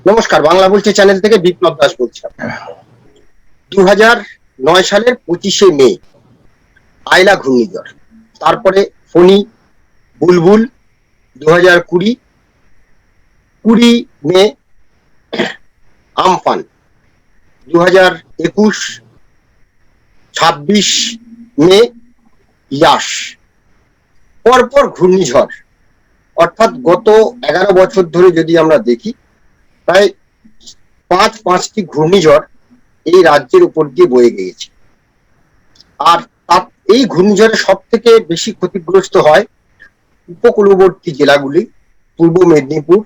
নমস্কার, বাংলা বলছি চ্যানেল থেকে বিপ্লব দাস বলছিলাম। 2009 সালের 25শে মে আয়লা ঘূর্ণিঝড়, তারপরে ফণী, বুলবুল, 2020 মে আমফান, 2021 26 মে ইয়াস। পরপর ঘূর্ণিঝড়, অর্থাৎ গত 11 বছর ধরে যদি আমরা দেখি, প্রায় পাঁচটি ঘূর্ণিঝড় এই রাজ্যের উপর দিয়ে বয়ে গিয়েছে। আর এই ঘূর্ণিঝড়ে সব থেকে বেশি ক্ষতিগ্রস্ত হয় উপকূলবর্তী জেলাগুলি, পূর্ব মেদিনীপুর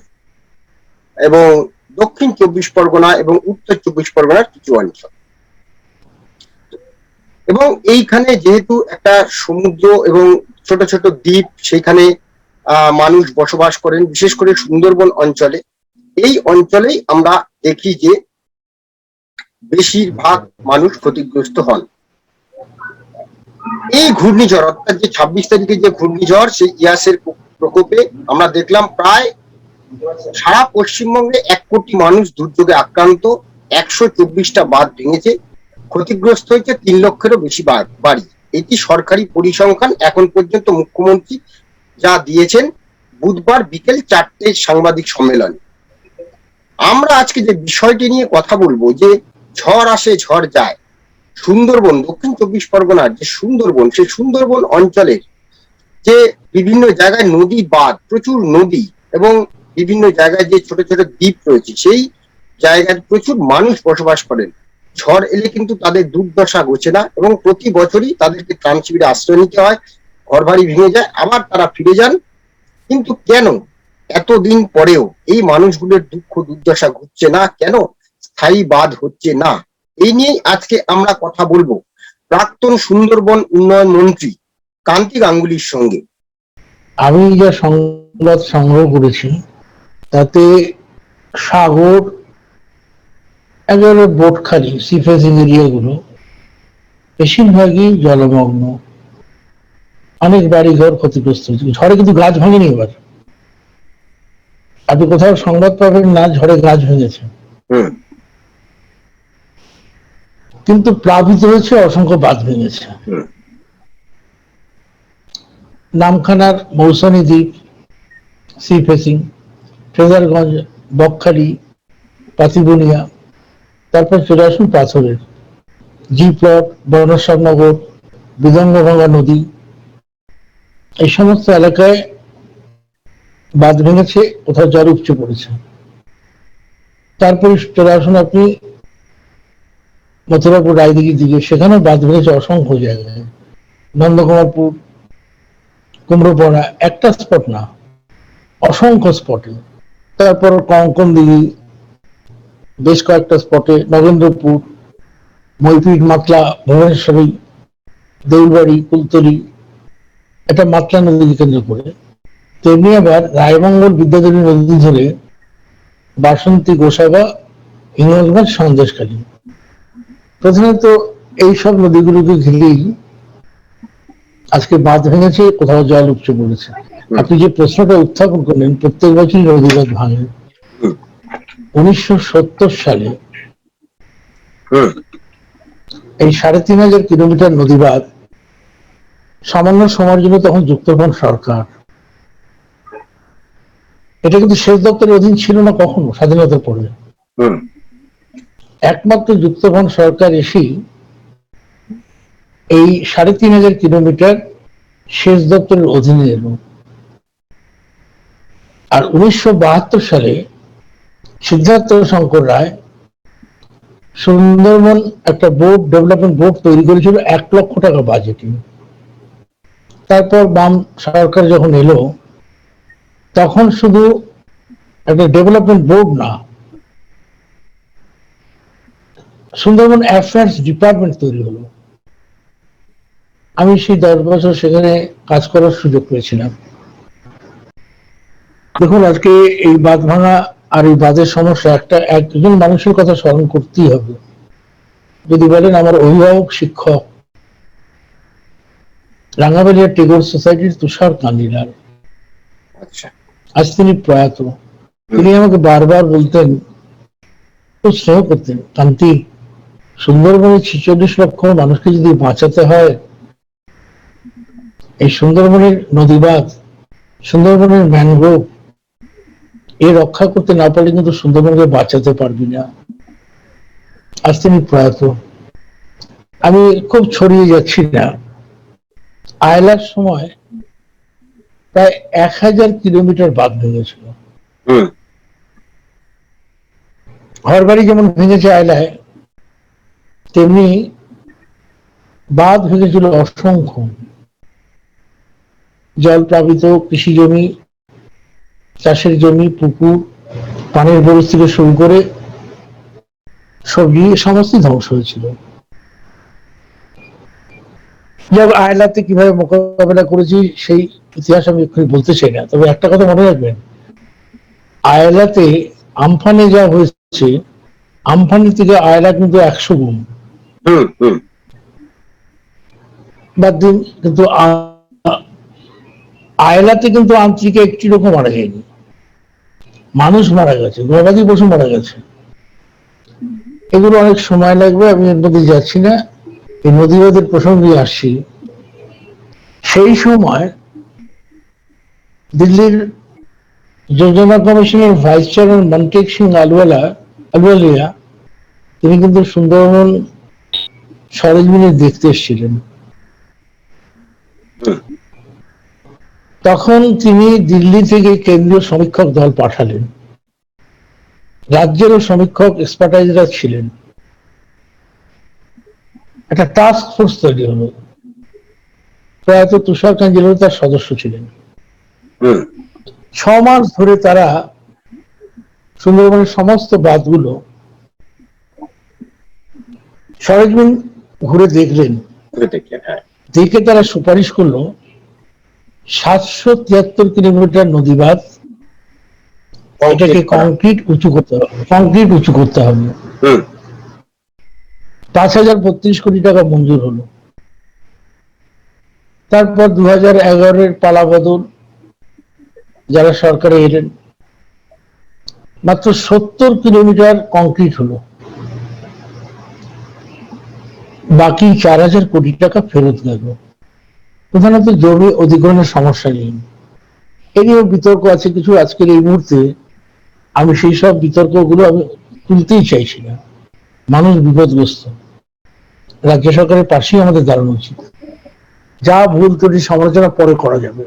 এবং দক্ষিণ 24 পরগনা এবং উত্তর 24 পরগনার কিছু অঞ্চল। এবং এইখানে যেহেতু একটা সমুদ্র এবং ছোট ছোট দ্বীপ, সেখানে মানুষ বসবাস করেন, বিশেষ করে সুন্দরবন অঞ্চলে। এই অঞ্চলেই আমরা দেখি যে বেশিরভাগ মানুষ ক্ষতিগ্রস্ত হন। এই ঘূর্ণিঝড়, অর্থাৎ যে 26 তারিখে যে ঘূর্ণিঝড়, সেই ইয়াসের প্রকোপে আমরা দেখলাম প্রায় সারা পশ্চিমবঙ্গে 1 কোটি মানুষ দুর্যোগে আক্রান্ত, 124টা বাঁধ ভেঙেছে, ক্ষতিগ্রস্ত হয়েছে 3 লক্ষেরও বেশি বাড়ি। এটি সরকারি পরিসংখ্যান এখন পর্যন্ত মুখ্যমন্ত্রী যা দিয়েছেন বুধবার বিকেল 4টে সাংবাদিক সম্মেলনে। আমরা আজকে যে বিষয়টি নিয়ে কথা বলবো, যে ঝড় আসে ঝড় যায়, সুন্দরবন, দক্ষিণ 24 পরগনার যে সুন্দরবন, সেই সুন্দরবন অঞ্চলের যে বিভিন্ন জায়গায় নদী বাঁধ, প্রচুর নদী এবং বিভিন্ন জায়গায় যে ছোট ছোট দ্বীপ রয়েছে, সেই জায়গায় প্রচুর মানুষ বসবাস করেন। ঝড় এলে কিন্তু তাদের দুর্দশা ঘোচে না এবং প্রতি বছরই তাদেরকে ত্রাণ শিবিরে আশ্রয় নিতে হয়, ঘরবাড়ি ভেঙে যায়, আবার তারা ফিরে যান। কিন্তু কেন এতদিন পরেও এই মানুষগুলোর দুঃখ দুর্দশা ঘুরছে না? কেন স্থায়ী বাঁধ হচ্ছে না? এই নিয়েই আজকে আমরা কথা বলবো প্রাক্তন সুন্দরবন উন্নয়ন মন্ত্রী কান্তি গাঙ্গুলির সঙ্গে। আমি যা সংবাদ সংগ্রহ করেছি তাতে সাগর, একেবারে বোটখালি, সিফেসিং এরিয়াগুলো বেশিরভাগই জলমগ্ন, অনেক বাড়িঘর ক্ষতিগ্রস্ত হয়েছে। ঝড়ে কিন্তু গাছ ভাঙেনি। এবার আপনি কোথাও সংবাদ পাবেন না ঝড়ে গাছ ভেঙেছে, কিন্তু প্লাবিত হয়েছে, অসংখ্য বাঁধ ভেঙেছে। নামখানার মৌসানি দ্বীপ, সি ফেসিং, ফ্রেজারগঞ্জ, বকখালি, পাতিবনিয়া, তারপর চলে আসুন পাথরের জি প্লট, বর্ণেশ্বরনগর, বিদঙ্গভাঙ্গা নদী, এই সমস্ত এলাকায় বাঁধ ভেঙেছে, কোথাও জল উপচে পড়েছে। তারপরে চলে আসুন আপনি মথুরাপুর, রায়দিঘির দিকে, সেখানেও বাঁধ ভেঙেছে অসংখ্য জায়গায়। নন্দকুমারপুর, কুমড়োপাড়া, একটা স্পট না, অসংখ্য স্পটে। তারপর কঙ্কন দিঘি, বেশ কয়েকটা স্পটে, নগেন্দ্রপুর, মইপিট, মাতলা, ভুবনেশ্বরী, দেউলবাড়ি, কুলতলি, এটা মাতলা নদীকে কেন্দ্র করে। তেমনি আবার রায়মঙ্গল, বিদ্যাধরী নদী ধরে বাসন্তী, গোসাবা, হিঙ্গলগঞ্জ, সন্দেশখালী, প্রধানত এইসব নদীগুলোকে ঘিরেই আজকে বাঁধ ভেঙেছে, কোথাও জল উপচে পড়েছে। আপনি যে প্রশ্নটা উত্থাপন করলেন, প্রত্যেক বছরই নদী বাঁধ ভাঙে। 1970 সালে এই 3500 কিলোমিটার নদী বাঁধ সামান্য সময়ের জন্য তখন যুক্তফ্রন্ট সরকার, এটা কিন্তু সেচ দপ্তরের অধীন ছিল না কখনো স্বাধীনতার পরে। একমাত্র যুক্তফ্রন্ট সরকার এসেই এই 3500 কিলোমিটার সেচ দপ্তরের অধীনে এলো। আর 1972 সালে সিদ্ধার্থ শঙ্কর রায় সুন্দরবন একটা বোর্ড, ডেভেলপমেন্ট বোর্ড তৈরি করেছিল 1 লক্ষ টাকা বাজেটে। তারপর বাম সরকার যখন এলো, তখন শুধু একটা ডেভেলপমেন্ট বোর্ড না, সুন্দরবন অ্যাফেয়ার্স ডিপার্টমেন্ট তৈরি হলো। আমি সেই 10 বছর সেখানে কাজ করার সুযোগ পেয়েছিলাম। দেখুন, আজকে এই বাঁধ ভাঙা আর এই বাঁধের সমস্যা, একজন মানুষের কথা স্মরণ করতেই হবে। যদি বলেন আমার অভিভাবক শিক্ষক, রাঙ্গাবালিয়া টেগোর সোসাইটির তুষার কান্দিলাল, আজ তিনি প্রয়াত। তিনি আমাকে বারবার বলতেন খুব স্নেহ করতেন। কান্তি, সুন্দরবনের 46 লক্ষ মানুষকে যদি বাঁচাতে হয়, এই সুন্দরবনের নদীবাঁধ, সুন্দরবনের ম্যানগ্রোভ এ রক্ষা করতে না পারলে কিন্তু সুন্দরবনকে বাঁচাতে পারবি না। আজ তিনি প্রয়াত। আমি খুব ছড়িয়ে যাচ্ছি না, আয়লার সময় প্রায় 1000 কিলোমিটার বাঁধ ভেঙেছিল। ঘর বাড়ি যেমন ভেঙেছে আয়লায়, তেমনি বাঁধ ভেঙেছিল অসংখ্য। জল প্লাবিত কৃষি জমি, চাষের জমি, পুকুর, পানির বরজ থেকে শুরু করে সবজি সমস্ত ধ্বংস হয়েছিল। আয়লাতে কিভাবে মোকাবেলা করেছি সেই ইতিহাস আমি এক্ষুনি বলতে চাই না, তবে একটা কথা মনে রাখবেন, আয়লাতে আমফানে যা হয়েছে, আমফানের থেকে আয়লা কিন্তু 100 গুণ। বাদ দিন, কিন্তু আয়লাতে কিন্তু আন্তরিকে একটি রকম মারা যায়নি, মানুষ মারা গেছে, গবাদি পশু মারা গেছে। এগুলো অনেক সময় লাগবে, আমি এর মধ্যে যাচ্ছি না। এই নদীবাদের প্রসঙ্গে আসছি। সেই সময় দিল্লির যোজনা কমিশনের ভাইস চেয়ারম্যান মনটেক সিং আলওয়ালিয়া তিনি কিন্তু সুন্দরবন সরেজমিনে দেখতে এসেছিলেন। তখন তিনি দিল্লি থেকে কেন্দ্রীয় সমীক্ষক দল পাঠালেন, রাজ্যেরও সমীক্ষক এক্সপার্টাইজরা ছিলেন, একটা টাস্ক ফোর্স তৈরি হলো। প্রয়াত তুষার কাঞ্জিলাল তার সদস্য ছিলেন। 6 মাস ধরে তারা সুন্দরবনের সমস্ত বাঁধগুলো সরেজমিন ঘুরে দেখলেন। দেখে তারা সুপারিশ করলো 773 কিলোমিটার নদী বাঁধ, এটাকে কংক্রিট উঁচু করতে হবে। 5032 কোটি টাকা মঞ্জুর হলো। তারপর 2011-এর পালাবদল, যারা সরকারে এলেন, মাত্র 70 কিলোমিটার কংক্রিট হলো, বাকি 4000 কোটি টাকা ফেরত গেল। প্রধানত জমি অধিগ্রহণের সমস্যা নেই, এ নিয়েও বিতর্ক আছে কিছু। আজকের এই মুহূর্তে আমি সেই সব বিতর্কগুলো আমি তুলতেই চাইছি না। মানুষ বিপদগ্রস্ত, রাজ্য সরকারের পাশেই আমাদের দাঁড়ানো উচিত। যা ভুল ত্রুটি সমালোচনা পরে করা যাবে।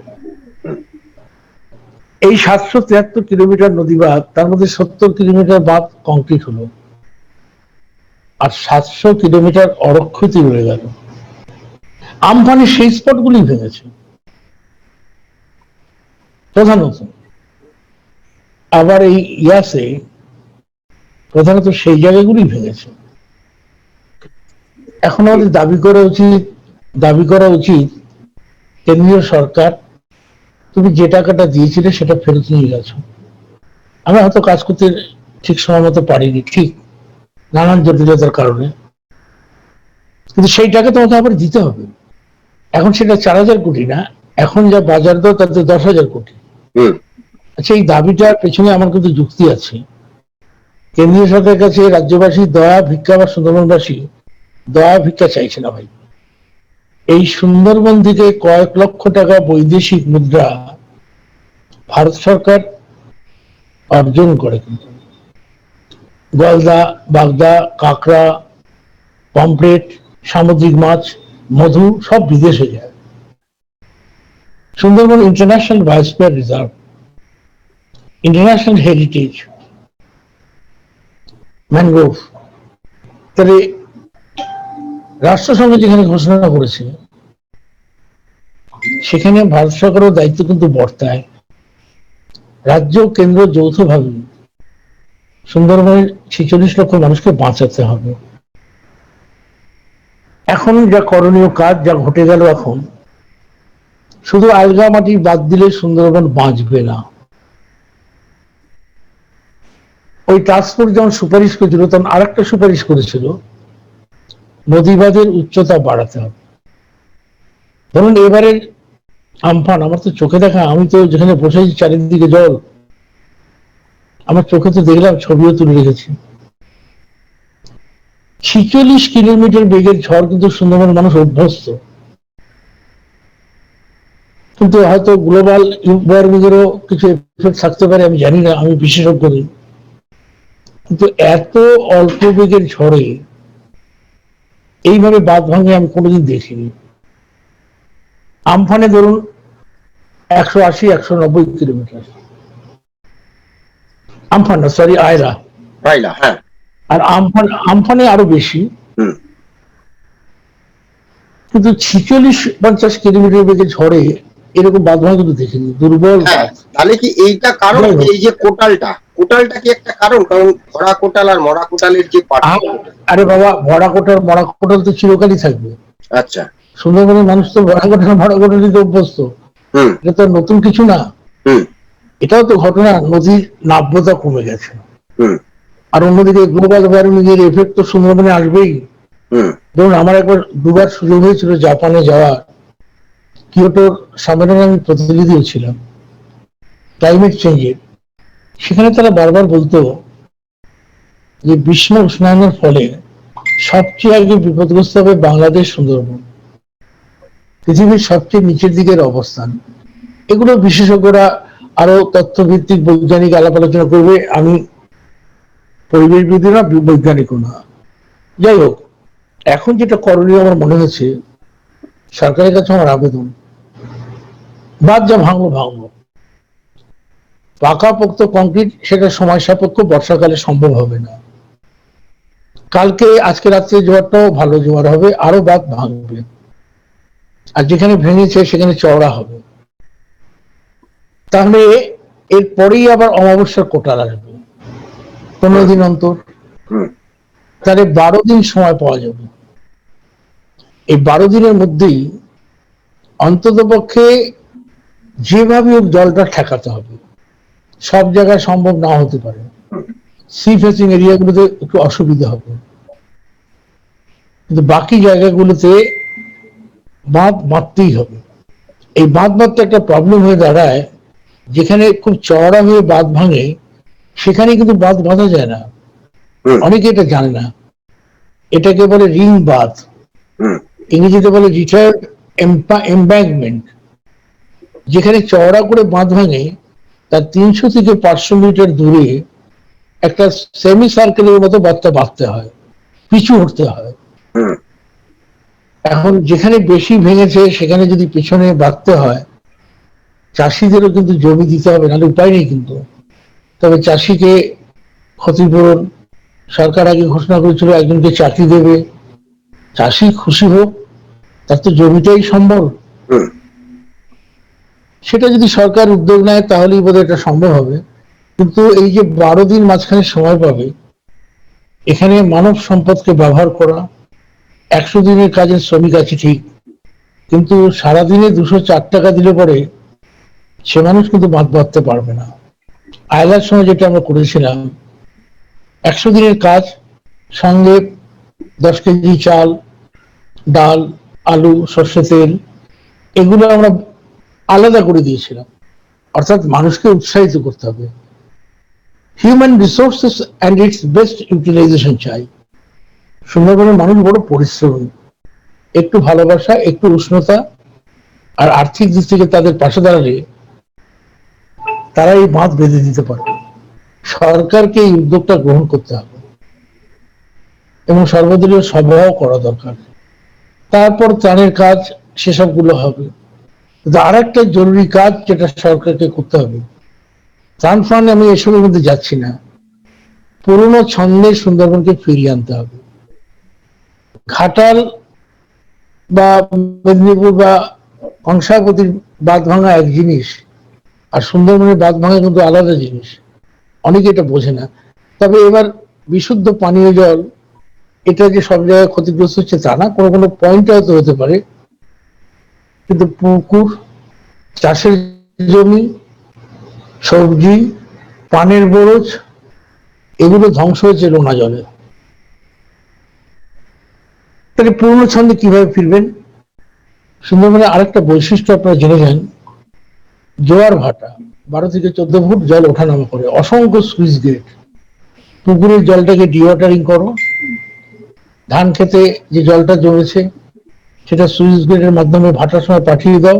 এই 773 কিলোমিটার নদী বাঁধ, তার মধ্যে 70 কিলোমিটার বাঁধ কংক্রিট হলো, আর 700 কিলোমিটার অরক্ষিত রয়ে গেল। আমফানের সেই স্পটগুলি ভেঙেছে প্রধানত। আবার এই ইয়াসে প্রধানত সেই জায়গাগুলি ভেঙেছে। এখন আমাদের দাবি করা উচিত কেন্দ্রীয় সরকার, তুমি যে টাকাটা দিয়েছিলে সেটা ফেরত নিয়ে গেছো। আমরা হয়তো কাজ করতে ঠিক সময় মতো পারিনি, ঠিক, নানান জটিলতার কারণে, কিন্তু সেই টাকা তোমাকে আবার দিতে হবে। এখন সেটা 4000 কোটি না, এখন যা বাজার দর তাতে 10,000 কোটি। আচ্ছা, এই দাবিটার পেছনে আমার কিন্তু যুক্তি আছে। কেন্দ্রীয় সরকারের কাছে রাজ্যবাসী দয়া ভিক্ষা বা সুন্দরবনবাসী দয়া ভিক্ষা চাইছে না ভাই। এই সুন্দরবন থেকে কয়েক লক্ষ টাকা বৈদেশিক মুদ্রা ভারত সরকার অর্জন করে, কিন্তু গলদা, বাগদা, কাঁকড়া, পমফ্রেট, সামুদ্রিক মাছ, মধু সব বিদেশে যায়। Sundarban international biosphere reserve, international heritage, mangrove. তাহলে রাষ্ট্রসংঘ যেখানে ঘোষণা করেছে, সেখানে ভারত সরকারের দায়িত্ব কিন্তু বর্তায়। রাজ্য কেন্দ্র যৌথভাবে সুন্দরবনের 46 লক্ষ মানুষকে বাঁচাতে হবে। এখন যা করণীয় কাজ, যা ঘটে গেল, এখন শুধু আলগা মাটি বাদ দিলে সুন্দরবন বাঁচবে না। ওই টাস্ক ফোর্স যেমন সুপারিশ করেছিল, তখন আরেকটা সুপারিশ করেছিল, নদীবাঁধের উচ্চতা বাড়াতে হবে। ধরুন এবারের আমফান আমার তো চোখে দেখা, আমি তো যেখানে বসেছি চারিদিকে জল, আমার চোখে তো দেখলাম, ছবিও তুলে রেখেছি। 46 কিলোমিটার বেগের ঝড় কিন্তু সুন্দরবন মানুষ অভ্যস্ত, কিন্তু হয়তো গ্লোবাল ওয়ার্মিংয়েরও কিছু এফেক্ট থাকতে পারে, আমি জানি না, আমি বিশেষজ্ঞ নই। কিন্তু এত অল্প বেগের ঝড়ে এইভাবে বাঁধ ভাঙে আমি কোনোদিন দেখিনি। আমফানে ধরুন 180-190 কিলোমিটার, আমফান না, সরি, আয়রা। রাইলা, হ্যাঁ। আর আমফানে আরো বেশি। হুম। কিন্তু 46-50 কিলোমিটার বেগে ঝড়ে এরকম বাঁধ ভাঙা কিন্তু দেখিনি, দুর্বল হ্যাঁ, বাঁধ। তাহলে কি এইটা কারণ, যাই হোক, এই যে কোটালটা কি একটা কারণ? কারণ ভরা কোটাল আর মরা কোটালের যে পার্থক্য। আরে বাবা, মরা কোটাল তো চিরকালই থাকবে। আচ্ছা। সুন্দরবনের মানুষ তো মরা কোটাল দিতে অভ্যস্ত। হুম। এটা তো নতুন কিছু না। হুম। এটাও তো ঘটনা, নদীর নাব্যতা কমে গেছে। হুম। আর অন্যদিকে গ্লোবাল ওয়ার্মিং এর এফেক্ট তো সুন্দরবনে আসবেই। হুম। ধরুন, আমার একবার দুবার সুযোগ হয়েছিল জাপানে যাওয়ার, কিয়োটোর সম্মেলনে আমি প্রতিনিধিও ছিলাম ক্লাইমেট চেঞ্জের। সেখানে তারা বারবার বলতো যে বিশ্ব উষ্ণায়নের ফলে সবচেয়ে আগে বিপদগ্রস্ত হবে বাংলাদেশ, সুন্দরবন, পৃথিবীর সবচেয়ে নিচের দিকের অবস্থান। এগুলো বিশেষজ্ঞরা আরো তথ্যভিত্তিক বৈজ্ঞানিক আলাপ আলোচনা করবে, আমি পরিবেশবিদও না, বৈজ্ঞানিকও না। যাই হোক, এখন যেটা করণীয় আমার মনে হচ্ছে, সরকারের কাছে আমার আবেদন, বাদ যা ভাঙলো ভাঙলো, পাকাপোক্ত কংক্রিট সেটা সময় সাপেক্ষ, বর্ষাকালে সম্ভব হবে না। আজকে রাত্রে জোয়ারটাও ভালো জোয়ার হবে, আরো বাঁধ ভাঙবে, আর যেখানে ভেঙেছে সেখানে চওড়া হবে। তাহলে এরপরেই আবার অমাবস্যার কোটাল আসবে 15 দিন অন্তর, তাহলে 12 দিন সময় পাওয়া যাবে। এই 12 দিনের মধ্যেই অন্তত পক্ষে যেভাবে জলটা ঠেকাতে হবে। সব জায়গায় সম্ভব না হতে পারে, সি ফেসিং এরিয়াগুলোতে একটু অসুবিধা হবে, কিন্তু বাকি জায়গাগুলোতে বাঁধ বাঁধতেই হবে। এই বাঁধ বাঁধতে একটা প্রবলেম হয়ে দাঁড়ায়, যেখানে খুব চওড়া হয়ে বাঁধ ভাঙে সেখানে কিন্তু বাঁধ বাঁধা যায় না। অনেকে এটা জানে না, এটাকে বলে রিং বাঁধ, ইংরেজিতে বলে রিটায়ার্ড এম্ব্যাঙ্কমেন্ট। যেখানে চওড়া করে বাঁধ ভাঙে তার 300 থেকে 500 মিটার দূরে একটা সেমি সার্কেলের মতো বাঁধটা বাঁধতে হয়, পিছু হতে হয়। এখন যেখানে বেশি ভেঙেছে সেখানে যদি পিছনে বাঁধতে হয়, চাষিদেরও কিন্তু জমি দিতে হবে, নাহলে উপায় নেই কিন্তু। তবে চাষিকে ক্ষতিপূরণ সরকার আগে ঘোষণা করেছিল, একজনকে চাকরি দেবে, চাষি খুশি হোক, তার তো জমিটাই সম্বল। সেটা যদি সরকার উদ্যোগ নেয় তাহলেই বোধহয় এটা সম্ভব হবে। কিন্তু এই যে 12 দিন মাঝখানে সময় পাবে, এখানে মানব সম্পদকে ব্যবহার করা, 100 দিনের কাজের শ্রমিক আছে ঠিক, কিন্তু সারাদিনে 204 টাকা দিলে পরে সে মানুষ কিন্তু বাঁধ বাঁধতে পারবে না। আয়লার সময় যেটা আমরা করেছিলাম, 100 দিনের কাজ, সঙ্গে 10 কেজি চাল, ডাল, আলু, সর্ষে তেল, এগুলো আমরা আলাদা করে দিয়েছিলাম। অর্থাৎ মানুষকে উৎসাহিত করতে হবে, human resources and its best utilisation চাই। সুন্দরবনের মানুষ বড় পরিশ্রমী, একটু ভালোবাসা, একটু উষ্ণতা আর আর্থিক দিক থেকে তাদের পাশে দাঁড়ালে তারা এই বাঁধ বেঁধে দিতে পারবে। সরকারকে এই উদ্যোগটা গ্রহণ করতে হবে এবং সর্বদলীয় সভাও করা দরকার। তারপর ত্রাণের কাজ, সেসবগুলো হবে। কিন্তু আর একটা জরুরি কাজ যেটা সরকারকে করতে হবে, ত্রাণ ফান্ড, আমি এসবের মধ্যে যাচ্ছি না, পুরনো ছন্দে সুন্দরবনকে ফিরিয়ে আনতে হবে। ঘাটাল বা মেদিনীপুর বা কংসাবতীর বাঁধ ভাঙা এক জিনিস, আর সুন্দরবনের বাঁধ ভাঙা কিন্তু আলাদা জিনিস। অনেকে এটা বোঝে না। তবে এবার বিশুদ্ধ পানীয় জল, এটা যে সব জায়গায় ক্ষতিগ্রস্ত হচ্ছে তা না, কোনো কোনো পয়েন্টে হয়তো হতে পারে, কিন্তু পুকুর, চাষের জমি, সবজি, পানের বরজ, এগুলো ধ্বংস হয়েছে নোনা জলে। তাহলে পুরনো ছন্দে কিভাবে ফিরবেন? সুন্দরবনের আরেকটা বৈশিষ্ট্য আপনারা জেনে যান, জোয়ার ভাটা, 12 থেকে 14 ফুট জল ওঠানামা করে, অসংখ্য সুইচ গেট, পুকুরের জলটাকে ডিওয়াটারিং করো, ধান খেতে যে জলটা জমেছে সেটা সুইচ গেটের মাধ্যমে ভাটার সময় পাঠিয়ে দাও,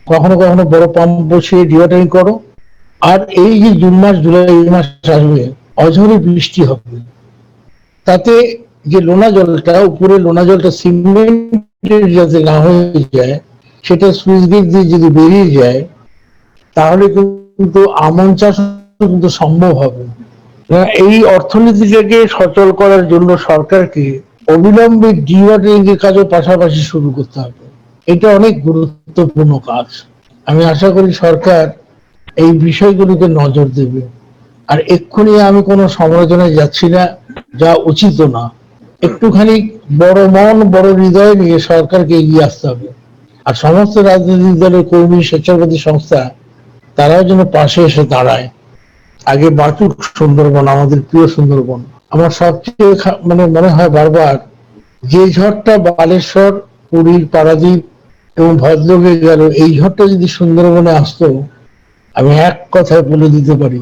কখনো কখনো বড় পাম্প বসিয়ে ডিওয়াটারিং করো। আর এই যে জুন মাস জুলাই মাস আসবে, অঝরে বৃষ্টি হবে, তাতে যে লোনা জলটা উপরে লোনা জলটা সিমেন্টের যাতে না হয়ে যায়, সেটা সুইচ গেট দিয়ে যদি বেরিয়ে যায় তাহলে কিন্তু আমন চাষ কিন্তু সম্ভব হবে। এই অর্থনীতিটাকে সচল করার জন্য সরকারকে অবিলম্বে ডিওয়াটারিং এর কাজও পাশাপাশি শুরু করতে হবে। এটা অনেক গুরুত্বপূর্ণ কাজ। আমি আশা করি সরকার এই বিষয়গুলিতে নজর দেবে। আর এক্ষুনি আমি কোনো সমালোচনায় যাচ্ছি না, যা উচিত না। একটুখানি বড় মন বড় হৃদয় নিয়ে সরকারকে এগিয়ে আসতে হবে। আর সমস্ত রাজনৈতিক দলের কর্মী, স্বেচ্ছাসেবী সংস্থা তারাও যেন পাশে এসে দাঁড়ায়। আগে বাঁচুক সুন্দরবন, আমাদের প্রিয় সুন্দরবন। আমার সবচেয়ে মানে মনে হয় বারবার, যে ঝড়টা বালেশ্বর, পুরীর পারাদ্বীপ এবং ভদ্রলোকে গেল, এই ঝড়টা যদি সুন্দরবনে আসতো, আমি এক কথায় বলে দিতে পারি,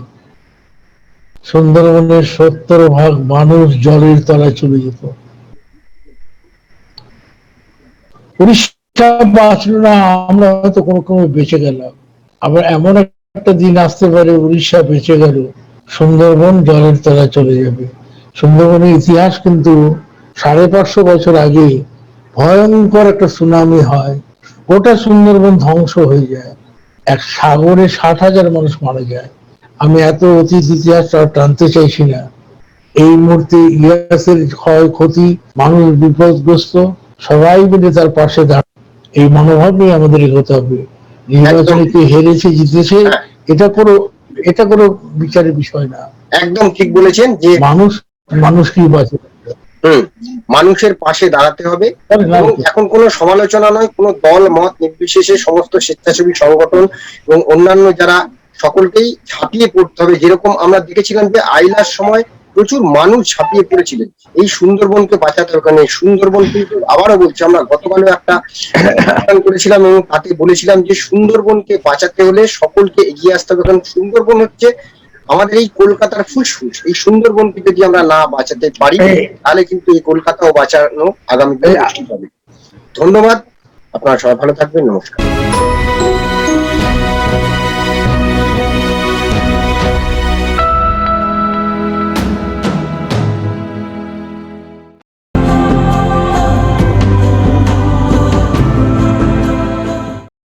সুন্দরবনের 70% মানুষ জলের তলায় চলে যেত। উড়িষ্যা বাঁচলো না, আমরা হয়তো কোনো ক্রমে বেঁচে গেলাম। আবার এমন একটা দিন আসতে পারে উড়িষ্যা বেঁচে গেল, সুন্দরবন জলের তলায় চলে যাবে। সুন্দরবনের ইতিহাস কিন্তু 550 বছর আগে ভয়ঙ্কর একটা সুনামি হয়, গোটা সুন্দরবন ধ্বংস হয়ে যায়, এক সাগরে 60,000 মানুষ মারা যায়। আমি এত অতীত ইতিহাস টানতে চাইছি না। এই মুহূর্তে ইয়াসের ক্ষয়ক্ষতি, মানুষ বিপদগ্রস্ত, সবাই মিলে তার পাশে দাঁড়ায়, এই মনোভাব নিয়ে আমাদের এগোতে হবে। নির্বাচনে কে হেরেছে জিতেছে হ্যাঁ, এটা কোনো বিচারের বিষয় না। একদম ঠিক বলেছেন যে মানুষ মানুষ কি বাঁচে। মানুষের পাশে দাঁড়াতে হবে। এবং এখন কোনো সমালোচনা নয়, কোনো দল মত নির্বিশেষে সমস্ত স্বেচ্ছাসেবী সংগঠন এবং অন্যান্য যারা, সকলকেই ঝাঁপিয়ে পড়তে হবে। যেরকম আমরা দেখেছিলাম যে আইলার সময় প্রচুর মানুষ ঝাঁপিয়ে পড়েছিলেন এই সুন্দরবনকে বাঁচাতে হবে। কারণ এই সুন্দরবন কিন্তু, আবারও বলছি, আমরা গতকালও একটা অনুষ্ঠান করেছিলাম এবং তাতে বলেছিলাম যে সুন্দরবনকে বাঁচাতে হলে সকলকে এগিয়ে আসতে হবে। কারণ সুন্দরবন হচ্ছে আমাদের এই কলকাতার ফুসফুস। এই সুন্দরবনকে যদি আমরা না বাঁচাতে পারি, তাহলে কিন্তু এই কলকাতাও বাঁচানো আগামী দিনে মুশকিল হবে। ধন্যবাদ, আপনারা সবাই ভালো থাকবেন, নমস্কার।